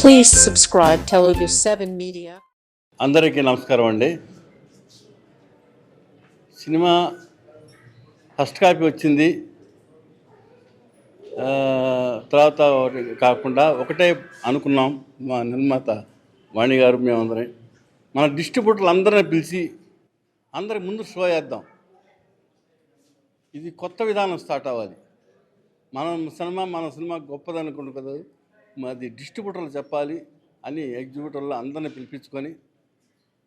Please subscribe Telugu 7 Media. అందరికీ నమస్కారం అండి. సినిమా ఫస్ట్ కాపీ వచ్చింది. తర్వాత కాకుండా ఒకటే అనుకున్నాం. మా నిర్మాత వాణి గారు మేమందరం మన డిస్ట్రిబ్యూటర్లు అందరినీ పిలిచి అందరికి ముందు షో చేద్దాం. ఇది కొత్త విధానం స్టార్ట్ అవ్వాలి. మన సినిమా గొప్పదనుకుంటు కదా, మాది డిస్ట్రిబ్యూటర్లు చెప్పాలి అని ఎగ్జిబ్యూటర్లు అందరినీ పిలిపించుకొని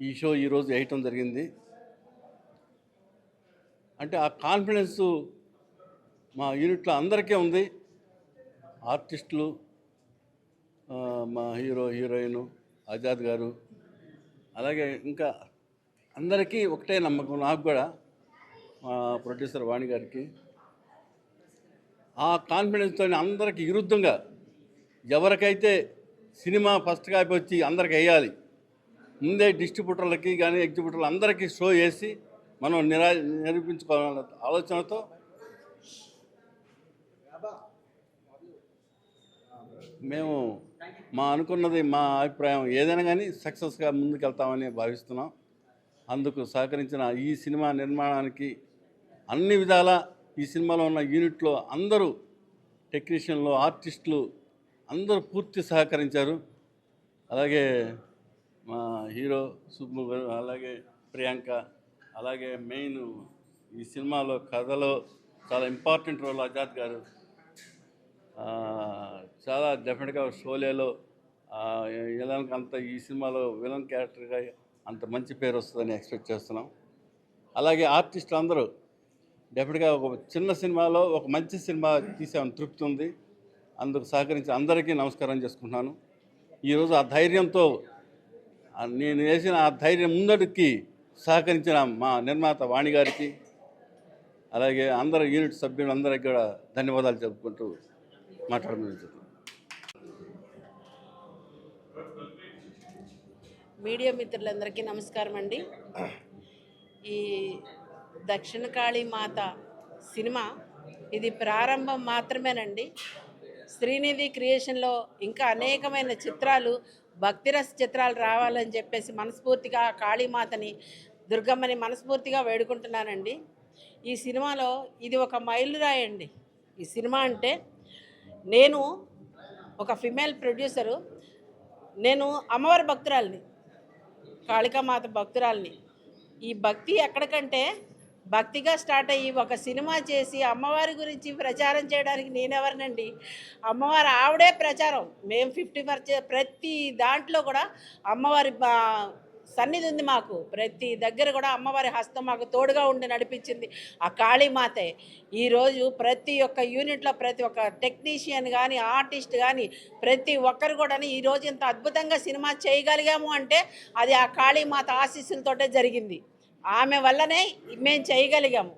ఈ షో ఈరోజు వేయటం జరిగింది. అంటే ఆ కాన్ఫిడెన్సు మా యూనిట్లో అందరికీ ఉంది. ఆర్టిస్టులు, మా హీరోయిన్ ఆజాద్ గారు, అలాగే ఇంకా అందరికీ ఒకటే నమ్మకం, నాకు కూడా మా ప్రొడ్యూసర్ వాణి గారికి. ఆ కాన్ఫిడెన్స్తో అందరికీ విరుద్ధంగా ఎవరికైతే సినిమా ఫస్ట్ కాపీ వచ్చి అందరికి వేయాలి, ముందే డిస్ట్రిబ్యూటర్లకి కానీ ఎగ్జిబ్యూటర్లు అందరికీ షో వేసి మనం నిరూపించుకోవాలన్న ఆలోచనతో మేము అనుకున్నది, మా అభిప్రాయం ఏదైనా కానీ సక్సెస్గా ముందుకెళ్తామని భావిస్తున్నాం. అందుకు సహకరించిన ఈ సినిమా నిర్మాణానికి అన్ని విధాల ఈ సినిమాలో ఉన్న యూనిట్లో అందరూ, టెక్నీషియన్లు, ఆర్టిస్టులు అందరూ పూర్తి సహకరించారు. అలాగే మా హీరో సుబ్బు గారు, అలాగే ప్రియాంక, అలాగే మెయిన్ ఈ సినిమాలో కథలో చాలా ఇంపార్టెంట్ రోల్ ఆజాద్ గారు. చాలా డెఫినెట్గా షోలేలో విలన్కి అంత ఈ సినిమాలో విలన్ క్యారెక్టర్గా అంత మంచి పేరు వస్తుందని ఎక్స్పెక్ట్ చేస్తున్నాం. అలాగే ఆర్టిస్టులు అందరూ డెఫినెట్గా ఒక చిన్న సినిమాలో ఒక మంచి సినిమా తీసామని తృప్తి ఉంది. అందుకు సహకరించి అందరికీ నమస్కారం చేసుకుంటున్నాను. ఈరోజు ఆ ధైర్యంతో నేను వేసిన ఆ ధైర్యం ముందడుక్కి సహకరించిన మా నిర్మాత వాణి గారికి, అలాగే అందరు యూనిట్ సభ్యులందరికీ కూడా ధన్యవాదాలు చెప్పుకుంటూ మాట్లాడమని. మీడియా మిత్రులందరికీ నమస్కారం అండి. ఈ దక్షిణ కాళీ మాత సినిమా ఇది ప్రారంభం మాత్రమేనండి. శ్రీనిధి క్రియేషన్లో ఇంకా అనేకమైన చిత్రాలు, భక్తిరస చిత్రాలు రావాలని చెప్పేసి మనస్ఫూర్తిగా కాళీమాతని, దుర్గమ్మని మనస్ఫూర్తిగా వేడుకుంటున్నానండి. ఈ సినిమాలో ఇది ఒక మైలురాయి అండి. ఈ సినిమా అంటే నేను ఒక ఫిమేల్ ప్రొడ్యూసరు, నేను అమ్మవారి భక్తురాలిని, కాళికామాత భక్తురాలిని. ఈ భక్తి ఎక్కడికంటే భక్తిగా స్టార్ట్ అయ్యి ఒక సినిమా చేసి అమ్మవారి గురించి ప్రచారం చేయడానికి నేనెవరినండి? అమ్మవారు ఆవిడే ప్రచారం. మేము 50% ప్రతి దాంట్లో కూడా అమ్మవారి సన్నిధి ఉంది మాకు. ప్రతి దగ్గర కూడా అమ్మవారి హస్తం మాకు తోడుగా ఉండి నడిపించింది ఆ కాళీమాతే. ఈరోజు ప్రతి ఒక్క యూనిట్లో ప్రతి ఒక్క టెక్నీషియన్ కానీ, ఆర్టిస్ట్ కానీ, ప్రతి ఒక్కరు కూడా ఈరోజు ఇంత అద్భుతంగా సినిమా చేయగలిగాము అంటే అది ఆ కాళీమాత ఆశీస్సులతోటే జరిగింది. ఆమె వల్లనే మేము చేయగలిగాము.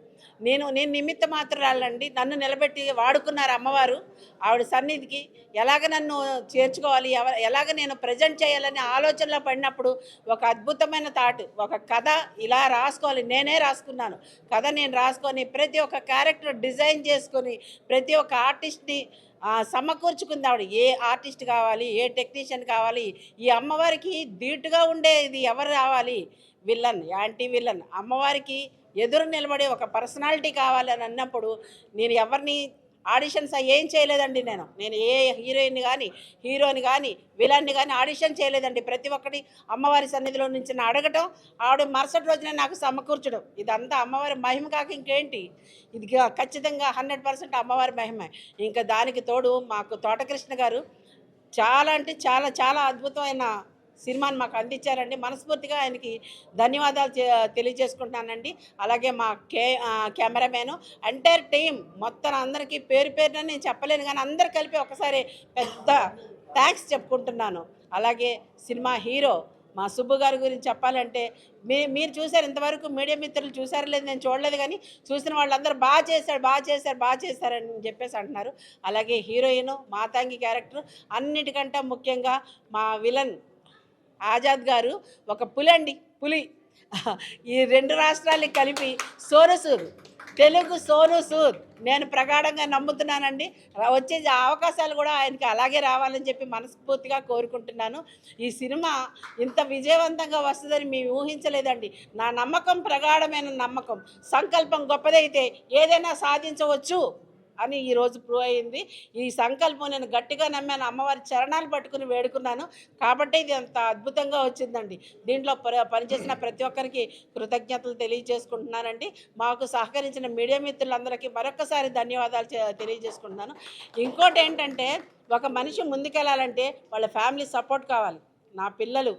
నేను నిమిత్త మాత్రాలండి. నన్ను నిలబెట్టి వాడుకున్నారు అమ్మవారు. ఆవిడ సన్నిధికి ఎలాగ నన్ను చేర్చుకోవాలి, ఎలాగ నేను ప్రజెంట్ చేయాలని ఆలోచనలో పడినప్పుడు ఒక అద్భుతమైన థాట్, ఒక కథ ఇలా రాసుకోవాలి. నేనే రాసుకున్నాను కథ. నేను రాసుకొని ప్రతి ఒక్క క్యారెక్టర్ డిజైన్ చేసుకొని ప్రతి ఒక్క ఆర్టిస్ట్ని సమకూర్చుకుంది ఆవిడ. ఏ ఆర్టిస్ట్ కావాలి, ఏ టెక్నీషియన్ కావాలి, ఈ అమ్మవారికి ధీటుగా ఉండేది ఎవరు రావాలి, విలన్, యాంటీ విలన్, అమ్మవారికి ఎదురు నిలబడే ఒక పర్సనాలిటీ కావాలని అన్నప్పుడు నేను ఎవరిని ఆడిషన్స్ ఏం చేయలేదండి. నేను ఏ హీరోయిన్ కానీ, హీరోని కానీ, విలన్ని కానీ ఆడిషన్ చేయలేదండి. ప్రతి ఒక్కటి అమ్మవారి సన్నిధిలో నుంచి అడగటం, ఆవిడ మరుసటి రోజునే నాకు సమకూర్చడం. ఇదంతా అమ్మవారి మహిమ కాక ఇంకేంటి? ఇది ఖచ్చితంగా 100% అమ్మవారి మహిమ. ఇంకా దానికి తోడు మాకు తోటకృష్ణ గారు చాలా అంటే చాలా చాలా అద్భుతమైన సినిమాని మాకు అందించారండి. మనస్ఫూర్తిగా ఆయనకి ధన్యవాదాలు తెలియజేసుకుంటున్నానండి. అలాగే మా కెమెరామెను, ఎంటైర్ టీం మొత్తం అందరికీ పేరు పేరున నేను చెప్పలేను కానీ అందరు కలిపి ఒకసారి పెద్ద థ్యాంక్స్ చెప్పుకుంటున్నాను. అలాగే సినిమా హీరో మా సుబ్బు గారి గురించి చెప్పాలంటే మీరు చూసారు, ఇంతవరకు మీడియా మిత్రులు చూసారో లేదు నేను చూడలేదు, కానీ చూసిన వాళ్ళందరూ బాగా చేశారని చెప్పేసి అంటున్నారు. అలాగే హీరోయిన్ మాతాంగి క్యారెక్టర్, అన్నిటికంటే ముఖ్యంగా మా విలన్ ఆజాద్ గారు ఒక పులి. ఈ 2 రాష్ట్రాలకి కలిపి సోరసూరు తెలుగు సోను సూద్. నేను ప్రగాఢంగా నమ్ముతున్నానండి. వచ్చే అవకాశాలు కూడా ఆయనకి అలాగే రావాలని చెప్పి మనస్ఫూర్తిగా కోరుకుంటున్నాను. ఈ సినిమా ఇంత విజయవంతంగా వస్తుందని మేము ఊహించలేదండి. నా నమ్మకం ప్రగాఢమైన నమ్మకం. సంకల్పం గొప్పదైతే ఏదైనా సాధించవచ్చు అని ఈరోజు ప్రూవ్ అయింది. ఈ సంకల్పం నేను గట్టిగా నమ్మాను, అమ్మవారి చరణాలు పట్టుకుని వేడుకున్నాను కాబట్టి ఇది అంత అద్భుతంగా వచ్చిందండి. దీంట్లో పనిచేసిన ప్రతి ఒక్కరికి కృతజ్ఞతలు తెలియజేసుకుంటున్నానండి. మాకు సహకరించిన మీడియా మిత్రులందరికీ మరొకసారి ధన్యవాదాలు తెలియజేసుకుంటున్నాను. ఇంకోటి ఏంటంటే, ఒక మనిషి ముందుకెళ్ళాలంటే వాళ్ళ ఫ్యామిలీ సపోర్ట్ కావాలి. నా పిల్లలు,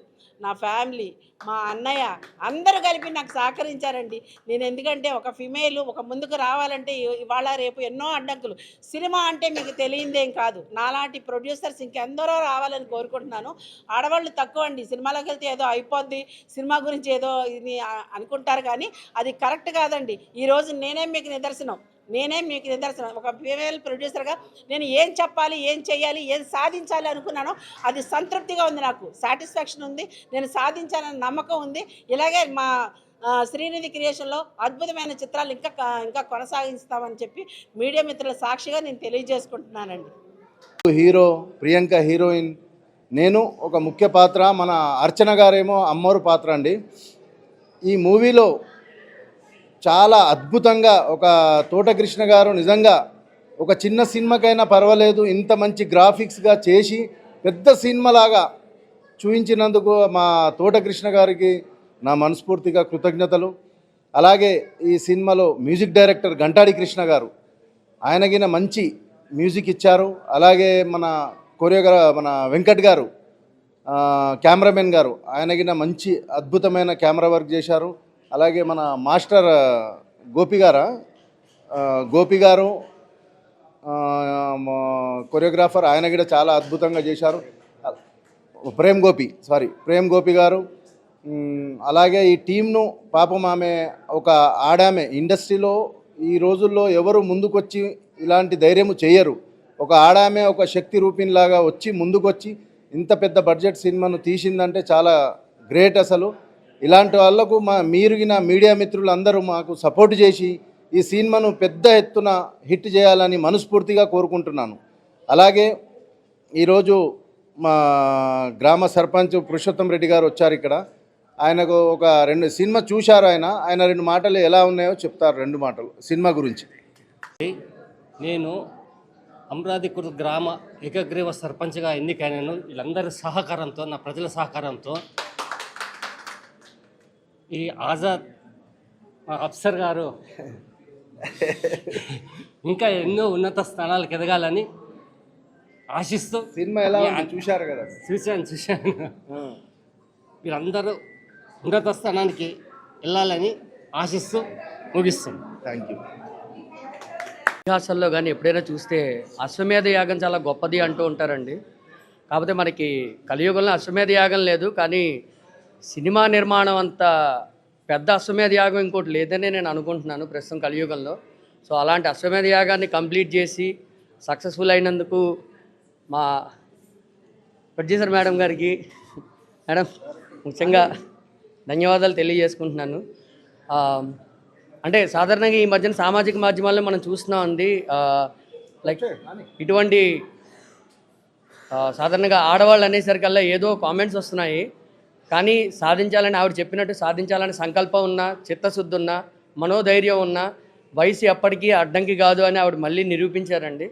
నా ఫ్యామిలీ, మా అన్నయ్య అందరూ కలిపి నాకు సహకరించారండి. నేను ఎందుకంటే ఒక ఫిమేల్ ఒక ముందుకు రావాలంటే ఇవాళ రేపు ఎన్నో అడ్డంకులు. సినిమా అంటే మీకు తెలియందేం కాదు. నాలాంటి ప్రొడ్యూసర్స్ ఇంకెందరో రావాలని కోరుకుంటున్నాను. ఆడవాళ్ళు తక్కువ అండి. సినిమాలోకి వెళ్తే ఏదో అయిపోద్ది, సినిమా గురించి ఏదో ఇది అనుకుంటారు, కానీ అది కరెక్ట్ కాదండి. ఈరోజు నేనే మీకు నిదర్శనం. ఒక ఫీమేల్ ప్రొడ్యూసర్గా నేను ఏం చెప్పాలి, ఏం చేయాలి, ఏం సాధించాలి అనుకున్నానో అది సంతృప్తిగా ఉంది. నాకు సాటిస్ఫాక్షన్ ఉంది. నేను సాధించాలని నమ్మకం ఉంది. ఇలాగే మా శ్రీనిధి క్రియేషన్లో అద్భుతమైన చిత్రాలు ఇంకా కొనసాగిస్తామని చెప్పి మీడియా మిత్రుల సాక్షిగా నేను తెలియజేసుకుంటున్నానండి. హీరో ప్రియాంక హీరోయిన్, నేను ఒక ముఖ్య పాత్ర, మన అర్చన గారేమో అమ్మోరు పాత్ర అండి. ఈ మూవీలో చాలా అద్భుతంగా ఒక తోటకృష్ణ గారు నిజంగా ఒక చిన్న సినిమాకైనా పర్వాలేదు ఇంత మంచి గ్రాఫిక్స్గా చేసి పెద్ద సినిమాలాగా చూపించినందుకు మా తోటకృష్ణ గారికి నా మనస్ఫూర్తిగా కృతజ్ఞతలు. అలాగే ఈ సినిమాలో మ్యూజిక్ డైరెక్టర్ గంటాడి కృష్ణ గారు, ఆయనగిన మంచి మ్యూజిక్ ఇచ్చారు. అలాగే మన వెంకట్ గారు కెమెరామెన్ గారు, ఆయనగిన మంచి అద్భుతమైన కెమెరా వర్క్ చేశారు. అలాగే మన మాస్టర్ గోపి గారు కొరియోగ్రాఫర్, ఆయన కూడా చాలా అద్భుతంగా చేశారు. ప్రేమ్ గోపి గారు. అలాగే ఈ టీంను పాపం ఆమె ఒక ఆడామె, ఇండస్ట్రీలో ఈ రోజుల్లో ఎవరు ముందుకొచ్చి ఇలాంటి ధైర్యము చేయరు. ఒక ఆడామె ఒక శక్తి రూపిన్లాగా వచ్చి ముందుకొచ్చి ఇంత పెద్ద బడ్జెట్ సినిమాను తీసిందంటే చాలా గ్రేట్. అసలు ఇలాంటి వాళ్లకు మీరుగిన మీడియా మిత్రులు అందరూ మాకు సపోర్ట్ చేసి ఈ సినిమాను పెద్ద ఎత్తున హిట్ చేయాలని మనస్ఫూర్తిగా కోరుకుంటున్నాను. అలాగే ఈరోజు మా గ్రామ సర్పంచ్ పురుషోత్తం రెడ్డి గారు వచ్చారు ఇక్కడ. ఆయనకు ఒక 2 సినిమా చూశారు. ఆయన 2 మాటలు ఎలా ఉన్నాయో చెప్తారు. 2 మాటలు సినిమా గురించి. నేను అమరావతి గ్రామ ఏకగ్రీవ సర్పంచ్గా ఎన్నికైనాను. వీళ్ళందరి సహకారంతో, నా ప్రజల సహకారంతో. ఈ ఆజాద్ అఫ్సర్ గారు ఇంకా ఎన్నో ఉన్నత స్థానాలకు ఎదగాలని ఆశిస్తూ, సినిమా ఎలా చూశారు కదా? చూశాను. వీరందరూ ఉన్నత స్థానానికి వెళ్ళాలని ఆశిస్తూ ముగిస్తాం. Thank you. ఇతిహాసాల్లో కానీ ఎప్పుడైనా చూస్తే అశ్వమేధ యాగం చాలా గొప్పది అంటూ ఉంటారండి. కాకపోతే మనకి కలియుగంలో అశ్వమేధ యాగం లేదు, కానీ సినిమా నిర్మాణం అంత పెద్ద అశ్వమేధ యాగం ఇంకోటి లేదని నేను అనుకుంటున్నాను ప్రస్తుతం కలియుగంలో. సో అలాంటి అశ్వమేధ యాగాన్ని కంప్లీట్ చేసి సక్సెస్ఫుల్ అయినందుకు మా ప్రొడ్యూసర్ మేడం గారికి ముఖ్యంగా ధన్యవాదాలు తెలియజేసుకుంటున్నాను. అంటే సాధారణంగా ఈ మధ్యన సామాజిక మాధ్యమాల్లో మనం చూస్తున్నామండి, లైక్ ఇటువంటి సాధారణంగా ఆడవాళ్ళు అనేసరికల్లా ఏదో కామెంట్స్ వస్తున్నాయి. కానీ సాధించాలని, ఆవిడ చెప్పినట్టు సాధించాలని సంకల్పం ఉన్నా, చిత్తశుద్ధి ఉన్నా, మనోధైర్యం ఉన్నా వయసు ఎప్పటికీ అడ్డంకి కాదు అని ఆవిడ మళ్ళీ నిరూపించారండి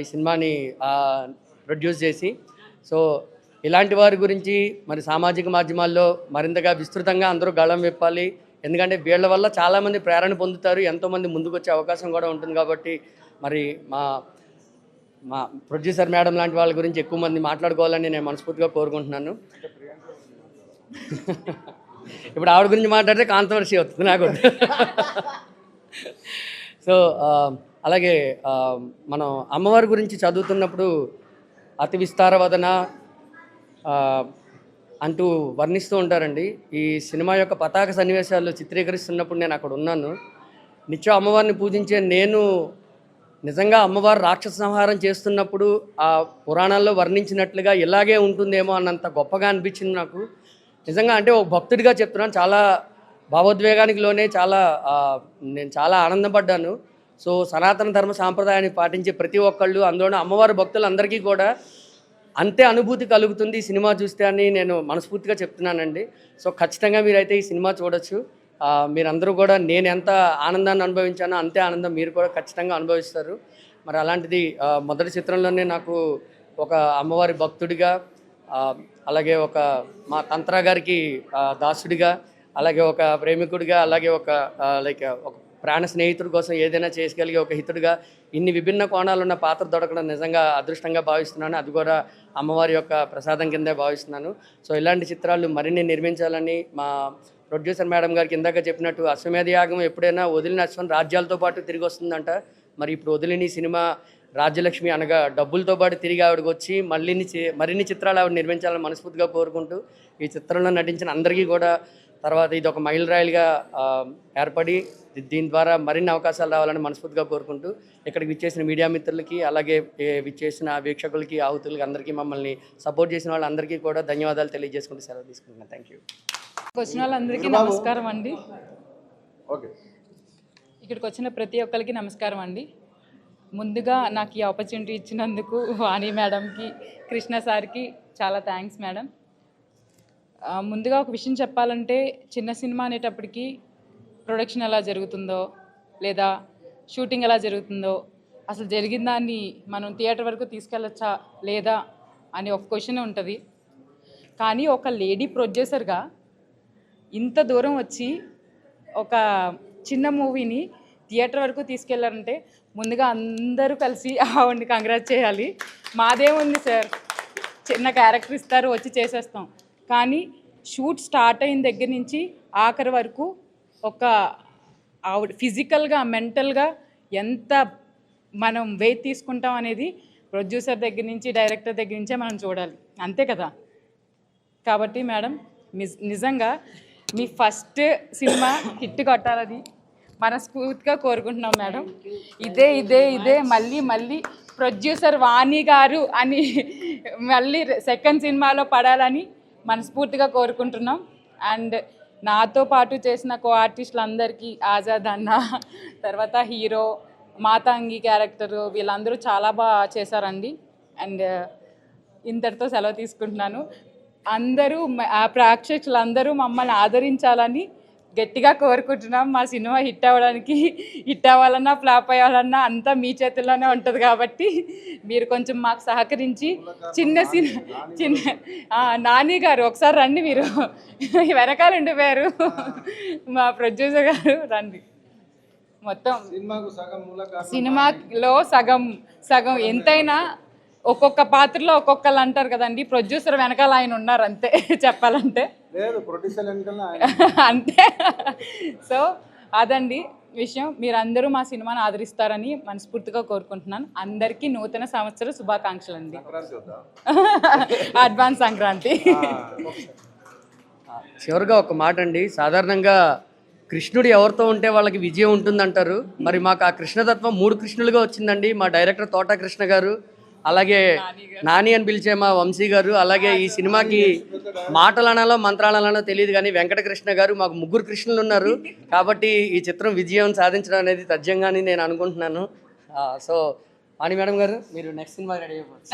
ఈ సినిమాని ప్రొడ్యూస్ చేసి. సో ఇలాంటి వారి గురించి మరి సామాజిక మాధ్యమాల్లో మరింతగా విస్తృతంగా అందరూ గళం విప్పాలి. ఎందుకంటే వీళ్ళ వల్ల చాలామంది ప్రేరణ పొందుతారు, ఎంతోమంది ముందుకు వచ్చే అవకాశం కూడా ఉంటుంది. కాబట్టి మరి మా ప్రొడ్యూసర్ మేడం లాంటి వాళ్ళ గురించి ఎక్కువ మంది మాట్లాడుకోవాలని నేను మనస్ఫూర్తిగా కోరుకుంటున్నాను. ఇప్పుడు ఆవిడ గురించి మాట్లాడితే కాంట్రవర్సీ అవుతుంది నాకు. సో అలాగే మనం అమ్మవారి గురించి చదువుతున్నప్పుడు అతి విస్తారవదన అంటూ వర్ణిస్తూ ఉంటారండి. ఈ సినిమా యొక్క పతాక సన్నివేశాలు చిత్రీకరిస్తున్నప్పుడు నేను అక్కడ ఉన్నాను. నిత్యం అమ్మవారిని పూజించే నేను నిజంగా అమ్మవారు రాక్షస సంహారం చేస్తున్నప్పుడు ఆ పురాణాల్లో వర్ణించినట్లుగా ఇలాగే ఉంటుందేమో అన్నంత గొప్పగా అనిపించింది నాకు. నిజంగా అంటే ఒక భక్తుడిగా చెప్తున్నాను, చాలా భావోద్వేగానికి లోనే నేను చాలా ఆనందపడ్డాను. సో సనాతన ధర్మ సాంప్రదాయాన్ని పాటించే ప్రతి ఒక్కళ్ళు, అందులోనూ అమ్మవారి భక్తులందరికీ కూడా అంతే అనుభూతి కలుగుతుంది ఈ సినిమా చూస్తే అని నేను మనస్ఫూర్తిగా చెప్తున్నానండి. సో ఖచ్చితంగా మీరైతే ఈ సినిమా చూడొచ్చు. మీరందరూ కూడా నేను ఎంత ఆనందాన్ని అనుభవించానో అంతే ఆనందం మీరు కూడా ఖచ్చితంగా అనుభవిస్తారు. మరి అలాంటిది మొదటి చిత్రంలోనే నాకు ఒక అమ్మవారి భక్తుడిగా, అలాగే ఒక మా తంత్రా గారికి దాసుడిగా, అలాగే ఒక ప్రేమికుడిగా, అలాగే ఒక ఒక ప్రాణ స్నేహితుడి కోసం ఏదైనా చేయగలిగే ఒక హితుడిగా ఇన్ని విభిన్న కోణాలు ఉన్న పాత్ర దొరకడం నిజంగా అదృష్టంగా భావిస్తున్నాను. అది కూడా అమ్మవారి యొక్క ప్రసాదం కిందే భావిస్తున్నాను. సో ఇలాంటి చిత్రాలు మరిన్ని నిర్మించాలని మా ప్రొడ్యూసర్ మేడం గారికి ఇందాక చెప్పినట్టు అశ్వమేధ యాగం ఎప్పుడైనా వదిలిన అశ్వం రాజ్యాలతో పాటు తిరిగి వస్తుందంట. మరి ఇప్పుడు వదిలిన సినిమా రాజ్యలక్ష్మి అనగా డబ్బులతో పాటు తిరిగి ఆవిడకి వచ్చి మరిన్ని చిత్రాలు ఆవిడ నిర్మించాలని మనస్ఫూర్తిగా కోరుకుంటూ, ఈ చిత్రంలో నటించిన అందరికీ కూడా తర్వాత ఇది ఒక మైలురాయిలుగా ఏర్పడి దీని ద్వారా మరిన్ని అవకాశాలు రావాలని మనస్ఫూర్తిగా కోరుకుంటూ, ఇక్కడికి విచ్చేసిన మీడియా మిత్రులకి, అలాగే విచ్చేసిన వీక్షకులకి, ఆహుతులకి అందరికీ, మమ్మల్ని సపోర్ట్ చేసిన వాళ్ళందరికీ కూడా ధన్యవాదాలు తెలియజేసుకుంటూ సెలవు తీసుకుంటున్నాను. Thank you. వచ్చిన వాళ్ళందరికీ నమస్కారం అండి. ఓకే, ఇక్కడికి వచ్చిన ప్రతి ఒక్కరికి నమస్కారం అండి. ముందుగా నాకు ఈ ఆపర్చునిటీ ఇచ్చినందుకు వాణి మేడంకి, కృష్ణ సార్కి చాలా థ్యాంక్స్ మేడం. ముందుగా ఒక విషయం చెప్పాలంటే, చిన్న సినిమా అనేటప్పటికీ ప్రొడక్షన్ ఎలా జరుగుతుందో, లేదా షూటింగ్ ఎలా జరుగుతుందో, అసలు జరిగిన దాన్ని మనం థియేటర్ వరకు తీసుకెళ్ళచ్చా లేదా అని ఒక క్వశ్చన్ ఉంటుంది. కానీ ఒక లేడీ ప్రొడ్యూసర్గా ఇంత దూరం వచ్చి ఒక చిన్న మూవీని థియేటర్ వరకు తీసుకెళ్లారంటే ముందుగా అందరూ కలిసి ఆవిడ్ని కంగ్రాట్ చేయాలి. మాదేముంది సార్, చిన్న క్యారెక్టర్ ఇస్తారు, వచ్చి చేసేస్తాం. కానీ షూట్ స్టార్ట్ అయిన దగ్గర నుంచి ఆఖరి వరకు ఒక ఆవిడ ఫిజికల్గా, మెంటల్గా ఎంత మనం వెయిట్ తీసుకుంటాం అనేది ప్రొడ్యూసర్ దగ్గర నుంచి, డైరెక్టర్ దగ్గర నుంచే మనం చూడాలి, అంతే కదా. కాబట్టి మేడం నిజంగా మీ ఫస్ట్ సినిమా హిట్ కొట్టాలని మనస్ఫూర్తిగా కోరుకుంటున్నాం మేడం. ఇదే ఇదే ఇదే మళ్ళీ మళ్ళీ ప్రొడ్యూసర్ వాణి గారు అని మళ్ళీ సెకండ్ సినిమాలో పడాలని మనస్ఫూర్తిగా కోరుకుంటున్నాం. అండ్ నాతో పాటు చేసిన కో ఆర్టిస్టులు అందరికీ, ఆజాద్ అన్న, తర్వాత హీరో, మాతాంగి క్యారెక్టరు, వీళ్ళందరూ చాలా బాగా చేశారండి. అండ్ ఇంతటితో సెలవు తీసుకుంటున్నాను. అందరూ ప్రేక్షకులందరూ మమ్మల్ని ఆదరించాలని గట్టిగా కోరుకుంటున్నాం. మా సినిమా హిట్ అవ్వాలన్నా ఫ్లాప్ అయ్యాలన్నా అంతా మీ చేతుల్లోనే ఉంటుంది. కాబట్టి మీరు కొంచెం మాకు సహకరించి చిన్న నాని గారు ఒకసారి రండి, మీరు వెనకాల ఉండిపోయారు, మా ప్రొడ్యూసర్ గారు రండి. మొత్తం సినిమాలో సగం ఎంతైనా ఒక్కొక్క పాత్రలో ఒక్కొక్కరు అంటారు కదండి, ప్రొడ్యూసర్ వెనకాల ఆయన ఉన్నారు అంతే చెప్పాలంటే, అంతే. సో అదండి విషయం. మీరందరూ మా సినిమాని ఆదరిస్తారని మనస్ఫూర్తిగా కోరుకుంటున్నాను. అందరికీ నూతన సంవత్సర శుభాకాంక్షలు అండి. అడ్వాన్స్ సంక్రాంతి. చివరిగా ఒక మాట అండి, సాధారణంగా కృష్ణుడు ఎవరితో ఉంటే వాళ్ళకి విజయం ఉంటుందంటారు. మరి మాకు ఆ కృష్ణతత్వం 3 కృష్ణులుగా వచ్చిందండి. మా డైరెక్టర్ తోట కృష్ణ గారు, అలాగే నాని అని పిలిచే మా వంశీ గారు, అలాగే ఈ సినిమాకి మాటలనాలో మంత్రాలనాలో తెలియదు కానీ వెంకటకృష్ణ గారు, మాకు 3 కృష్ణులు ఉన్నారు. కాబట్టి ఈ చిత్రం విజయం సాధించడం అనేది తథ్యంగాని నేను అనుకుంటున్నాను. సో వాణి మేడం గారు, మీరు నెక్స్ట్ సినిమా రెడీ అయిపోవచ్చు.